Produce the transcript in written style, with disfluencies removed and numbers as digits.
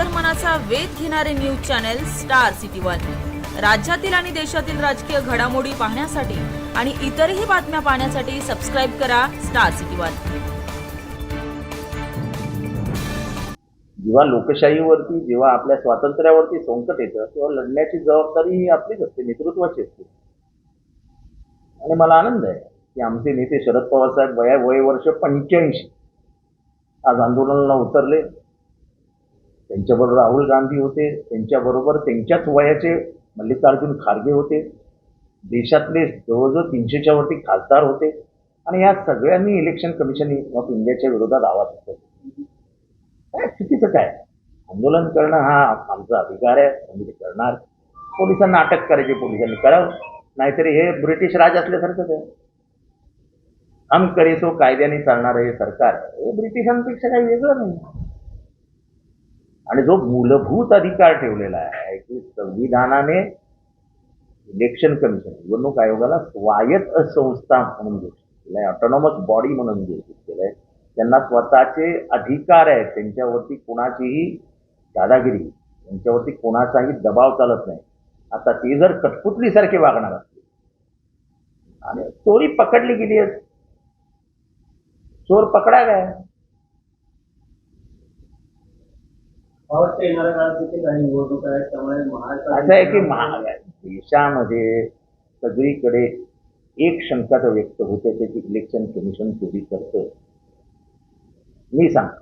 अंतर्मनाचा वेध घेणारे news channel star city one. राज्यातील आणि देशातील राजकीय घडामोडी पाहण्यासाठी आणि इतरही बातम्या पाहण्यासाठी सबस्क्राइब करा स्टार सिटी वन। जेव्हा लोकशाहीवरती, जेव्हा आपल्या स्वातंत्र्यावरती संकट येतं तेव्हा लढण्याची जबाबदारी ही आपलीच असते, नेतृत्वाची असते। आणि मला आनंद आहे की आमचे नेते शरद पवार साहेब वय वर्ष 85 आज आंदोलनाला उतरले। त्यांच्याबरोबर राहुल गांधी होते, त्यांच्याबरोबर त्यांच्याच वयाचे मल्लिकार्जुन खरगे होते, देशातले जवळजवळ 300च्या वरती खासदार होते आणि या सगळ्यांनी इलेक्शन कमिशन ऑफ इंडियाच्या विरोधात आवाज उठवला। काय चुकीचं काय? आंदोलन करणं हा आमचा अधिकार आहे, आम्ही ते करणार। पोलिसांना अटक करायची पोलिसांनी करावं, नाहीतरी हे ब्रिटिश राज असल्यासारखंच आहे। हम करे सो कायद्याने चालणारं हे सरकार हे ब्रिटिशांपेक्षा काही वेगळं नाही। आणि जो मूलभूत अधिकार ठेवलेला आहे की संविधानाने इलेक्शन कमिशन, निवडणूक आयोगाला स्वायत्त संस्था म्हणून घोषित केलंय, ऑटोनॉमस बॉडी म्हणून घोषित केलंय। त्यांना स्वतःचे अधिकार आहेत, त्यांच्यावरती कोणाचीही दादागिरी, त्यांच्यावरती कोणाचाही दबाव चालत नाही। आता ते जर कठपुतलीसारखे वागणार असतील आणि चोरी पकडली गेली आहे, चोर पकडा काय? असं आहे की देशामध्ये सगळीकडे एक शंका तर व्यक्त होते की इलेक्शन कमिशन चोरी करतं। मी सांगतो,